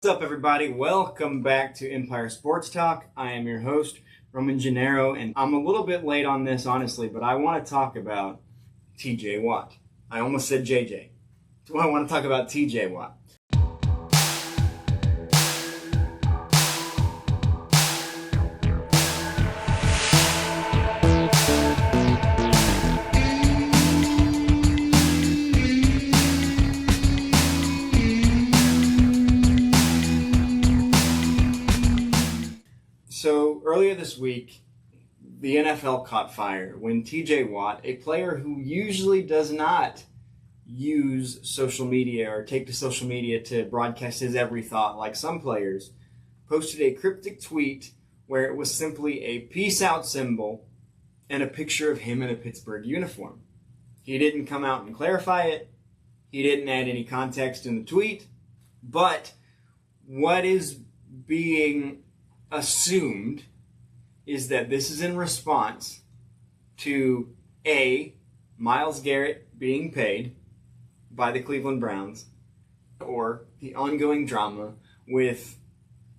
What's up, everybody? Welcome back to Empire Sports Talk. I am your host, Roman Janero, and I'm a little bit late on this, honestly, but I want to talk about TJ Watt. I almost said JJ. I want to talk about TJ Watt. So earlier this week, the NFL caught fire when TJ Watt, a player who usually does not use social media or take to social media to broadcast his every thought like some players, posted a cryptic tweet where it was simply a peace out symbol and a picture of him in a Pittsburgh uniform. He didn't come out and clarify it. He didn't add any context in the tweet. But what is being assumed is that this is in response to A, Myles Garrett being paid by the Cleveland Browns, or the ongoing drama with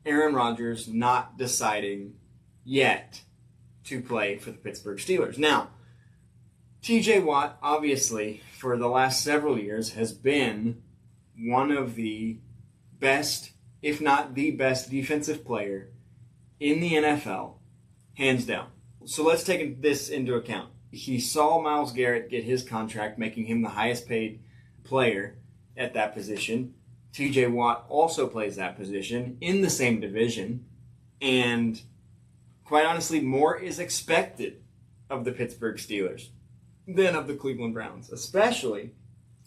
Aaron Rodgers not deciding yet to play for the Pittsburgh Steelers. Now, TJ Watt, obviously, for the last several years, has been one of the best, if not the best, defensive player in the NFL, hands down. So let's take this into account. He saw Myles Garrett get his contract, making him the highest paid player at that position. TJ Watt also plays that position in the same division. And quite honestly, more is expected of the Pittsburgh Steelers than of the Cleveland Browns. Especially,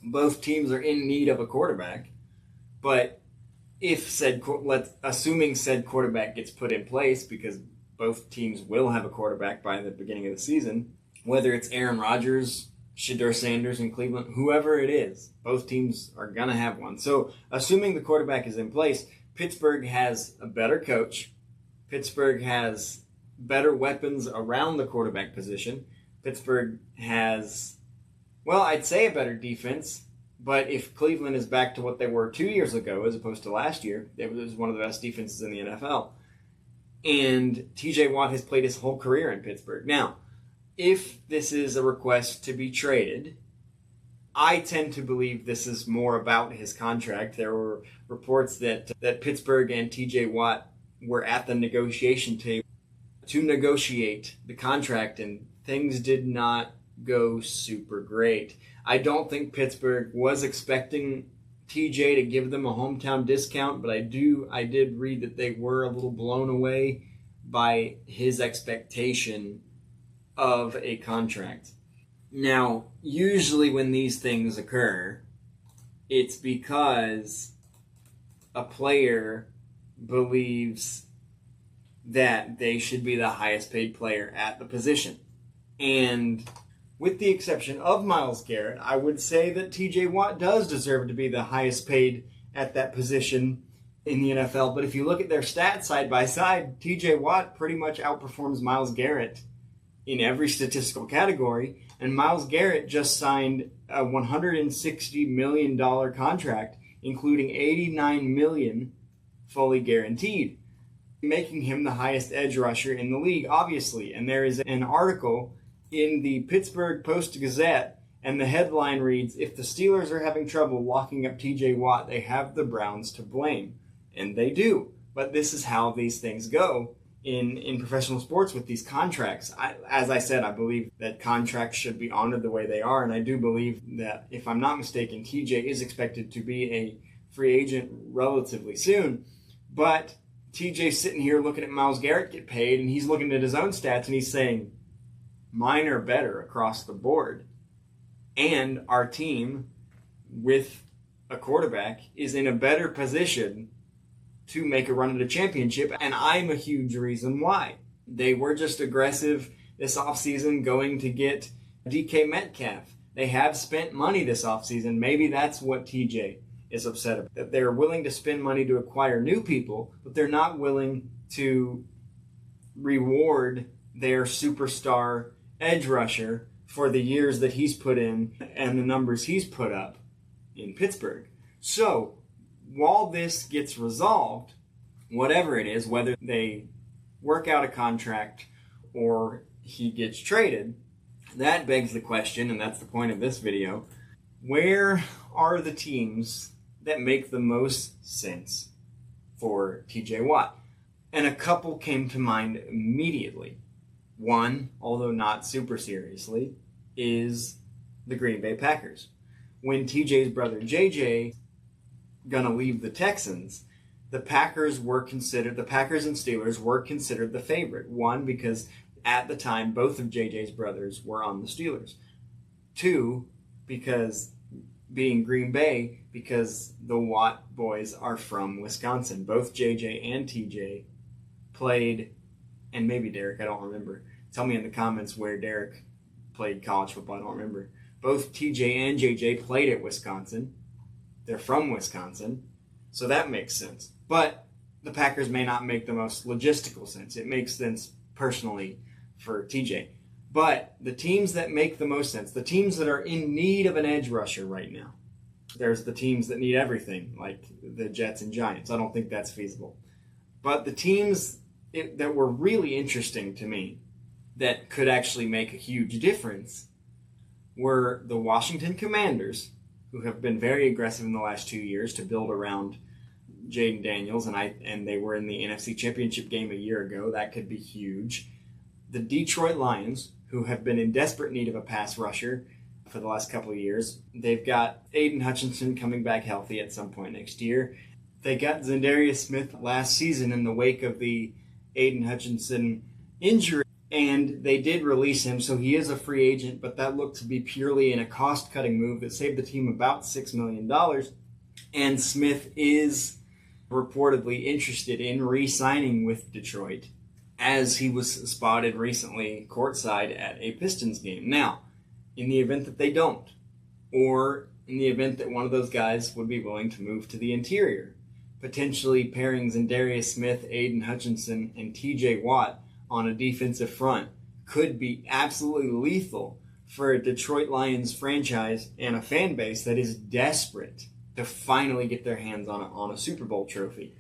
both teams are in need of a quarterback. But assuming said quarterback gets put in place, because both teams will have a quarterback by the beginning of the season, whether it's Aaron Rodgers, Shedeur Sanders in Cleveland, whoever it is, both teams are going to have one. So assuming the quarterback is in place, Pittsburgh has a better coach. Pittsburgh has better weapons around the quarterback position. Pittsburgh has, I'd say a better defense. But if Cleveland is back to what they were 2 years ago as opposed to last year, it was one of the best defenses in the NFL. And TJ Watt has played his whole career in Pittsburgh. Now, if this is a request to be traded, I tend to believe this is more about his contract. There were reports that Pittsburgh and TJ Watt were at the negotiation table to negotiate the contract, and things did not go super great. I don't think Pittsburgh was expecting TJ to give them a hometown discount, but I did read that they were a little blown away by his expectation of a contract. Now, usually when these things occur, it's because a player believes that they should be the highest paid player at the position. And with the exception of Myles Garrett, I would say that TJ Watt does deserve to be the highest paid at that position in the NFL. But if you look at their stats side by side, TJ Watt pretty much outperforms Myles Garrett in every statistical category. And Myles Garrett just signed a $160 million contract, including $89 million fully guaranteed, making him the highest edge rusher in the league, obviously. And there is an article in the Pittsburgh Post-Gazette, and the headline reads, "If the Steelers are having trouble locking up TJ Watt, they have the Browns to blame." And they do. But this is how these things go in professional sports with these contracts. As I said, I believe that contracts should be honored the way they are, and I do believe that, if I'm not mistaken, TJ is expected to be a free agent relatively soon. But TJ's sitting here looking at Myles Garrett get paid, and he's looking at his own stats, and he's saying, mine are better across the board. And our team, with a quarterback, is in a better position to make a run at a championship. And I'm a huge reason why. They were just aggressive this offseason going to get DK Metcalf. They have spent money this offseason. Maybe that's what TJ is upset about. That they're willing to spend money to acquire new people, but they're not willing to reward their superstar edge rusher for the years that he's put in and the numbers he's put up in Pittsburgh. So while this gets resolved, whatever it is, whether they work out a contract or he gets traded, that begs the question, and that's the point of this video, where are the teams that make the most sense for TJ Watt? And a couple came to mind immediately. One, although not super seriously, is the Green Bay Packers. When TJ's brother JJ gonna leave the Texans, the Packers and Steelers were considered the favorite. One, because at the time both of JJ's brothers were on the Steelers. Two, because being Green Bay, because the Watt boys are from Wisconsin. Both JJ and TJ played, and maybe Derek, I don't remember. Tell me in the comments where Derek played college football, I don't remember. Both TJ and JJ played at Wisconsin. They're from Wisconsin, so that makes sense. But the Packers may not make the most logistical sense. It makes sense personally for TJ. But the teams that make the most sense, the teams that are in need of an edge rusher right now, there's the teams that need everything, like the Jets and Giants. I don't think that's feasible. But the teams that were really interesting to me that could actually make a huge difference were the Washington Commanders, who have been very aggressive in the last 2 years to build around Jaden Daniels, and they were in the NFC Championship game a year ago. That could be huge. The Detroit Lions, who have been in desperate need of a pass rusher for the last couple of years. They've got Aiden Hutchinson coming back healthy at some point next year. They got Za'Darius Smith last season in the wake of the Aiden Hutchinson injury, and they did release him, so he is a free agent, but that looked to be purely in a cost-cutting move that saved the team about $6 million. And Smith is reportedly interested in re-signing with Detroit, as he was spotted recently courtside at a Pistons game. Now, in the event that they don't, or in the event that one of those guys would be willing to move to the interior, potentially pairing Za'Darius Smith, Aiden Hutchinson, and TJ Watt on a defensive front could be absolutely lethal for a Detroit Lions franchise and a fan base that is desperate to finally get their hands on a Super Bowl trophy.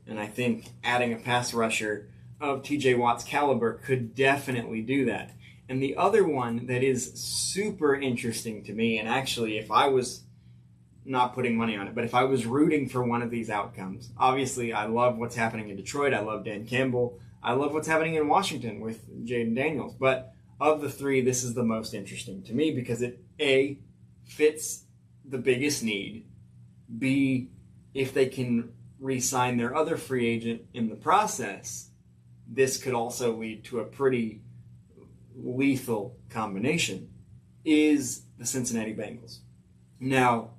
And I think adding a pass rusher of TJ Watt's caliber could definitely do that. And the other one that is super interesting to me, and actually if I was not putting money on it, but if I was rooting for one of these outcomes, obviously I love what's happening in Detroit, I love Dan Campbell, I love what's happening in Washington with Jaden Daniels, but of the three, this is the most interesting to me because it, A, fits the biggest need, B, if they can re-sign their other free agent in the process, this could also lead to a pretty lethal combination, is the Cincinnati Bengals. Now,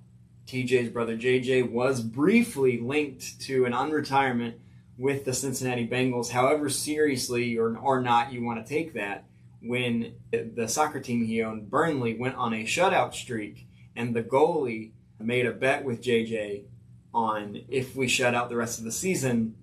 TJ's brother JJ was briefly linked to an unretirement with the Cincinnati Bengals, however seriously or not you want to take that, when the soccer team he owned, Burnley, went on a shutout streak, and the goalie made a bet with JJ on, if we shut out the rest of the season,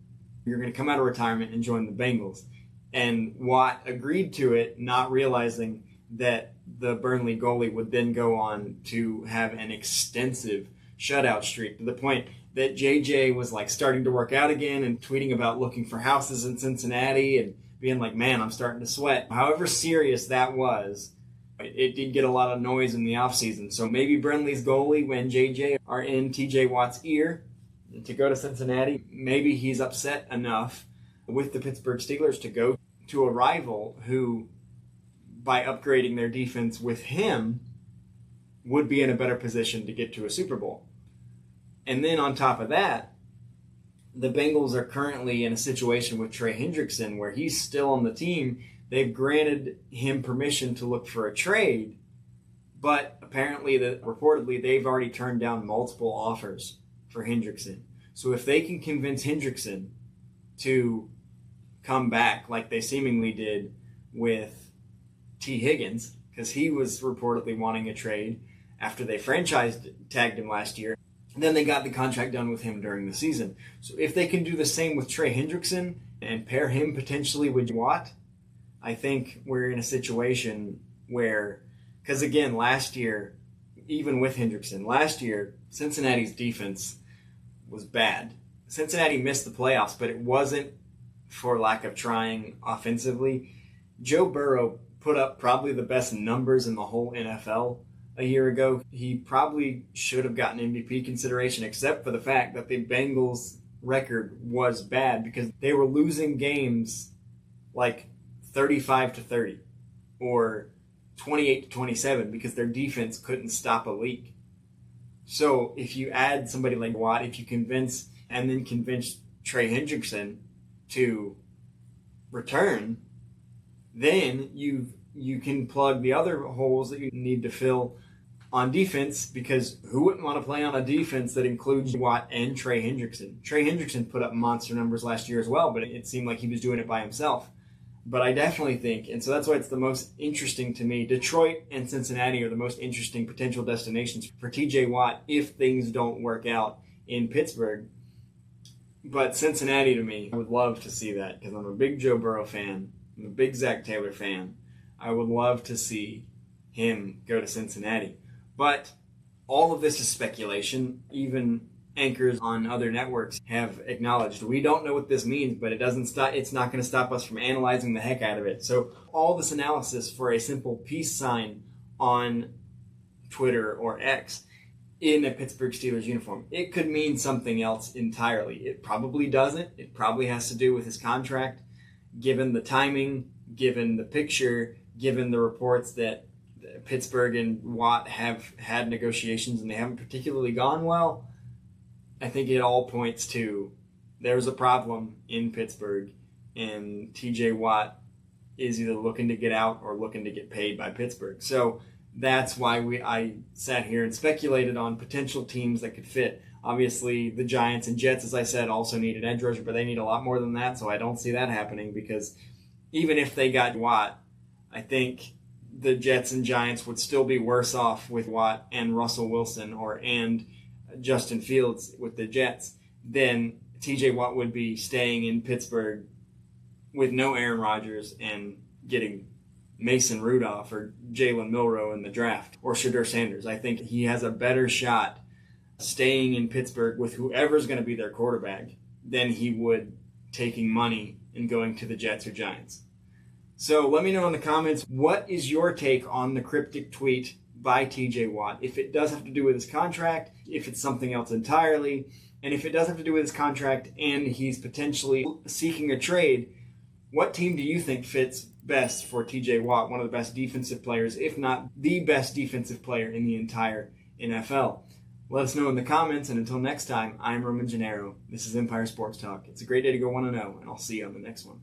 you're going to come out of retirement and join the Bengals. And Watt agreed to it, not realizing that the Burnley goalie would then go on to have an extensive shutout streak, to the point that JJ was like starting to work out again and tweeting about looking for houses in Cincinnati and being like, man, I'm starting to sweat. However serious that was, it did get a lot of noise in the offseason. So maybe Burnley's goalie, when JJ are in TJ Watt's ear to go to Cincinnati, maybe he's upset enough with the Pittsburgh Steelers to go to a rival who, by upgrading their defense with him, would be in a better position to get to a Super Bowl. And then on top of that, the Bengals are currently in a situation with Trey Hendrickson where he's still on the team. They've granted him permission to look for a trade, but apparently, reportedly, they've already turned down multiple offers for Hendrickson. So if they can convince Hendrickson to come back like they seemingly did with T. Higgins, because he was reportedly wanting a trade after they tagged him last year, then they got the contract done with him during the season. So if they can do the same with Trey Hendrickson and pair him potentially with Watt, I think we're in a situation where, because again, last year, even with Hendrickson, last year, Cincinnati's defense was bad. Cincinnati missed the playoffs, but it wasn't for lack of trying offensively. Joe Burrow put up probably the best numbers in the whole NFL a year ago. He probably should have gotten MVP consideration, except for the fact that the Bengals' record was bad because they were losing games like 35-30 or 28-27 because their defense couldn't stop a leak. So if you add somebody like Watt, if you convince Trey Hendrickson to return, then you can plug the other holes that you need to fill on defense, because who wouldn't want to play on a defense that includes Watt and Trey Hendrickson? Trey Hendrickson put up monster numbers last year as well, but it seemed like he was doing it by himself. But I definitely think, and so that's why it's the most interesting to me, Detroit and Cincinnati are the most interesting potential destinations for TJ Watt if things don't work out in Pittsburgh. But Cincinnati, to me, I would love to see that because I'm a big Joe Burrow fan. I'm a big Zach Taylor fan. I would love to see him go to Cincinnati. But all of this is speculation. Even anchors on other networks have acknowledged we don't know what this means, but it's not going to stop us from analyzing the heck out of it. So all this analysis for a simple peace sign on Twitter or X in a Pittsburgh Steelers uniform, it could mean something else entirely. It probably doesn't. It probably has to do with his contract, given the timing, given the picture, given the reports that Pittsburgh and Watt have had negotiations and they haven't particularly gone well. I think it all points to there's a problem in Pittsburgh, and TJ Watt is either looking to get out or looking to get paid by Pittsburgh. So that's why I sat here and speculated on potential teams that could fit. Obviously, the Giants and Jets, as I said, also need an edge rusher, but they need a lot more than that, so I don't see that happening because even if they got Watt, I think the Jets and Giants would still be worse off with Watt and Russell Wilson and Justin Fields with the Jets than TJ Watt would be staying in Pittsburgh with no Aaron Rodgers and getting Mason Rudolph or Jalen Milroe in the draft or Shedeur Sanders. I think he has a better shot staying in Pittsburgh with whoever's going to be their quarterback than he would taking money and going to the Jets or Giants. So let me know in the comments, what is your take on the cryptic tweet by TJ Watt? If it does have to do with his contract, if it's something else entirely, and if it does have to do with his contract and he's potentially seeking a trade, what team do you think fits best for TJ Watt, one of the best defensive players, if not the best defensive player in the entire NFL? Let us know in the comments, and until next time, I'm Roman Janero. This is Empire Sports Talk. It's a great day to go 1-0, and I'll see you on the next one.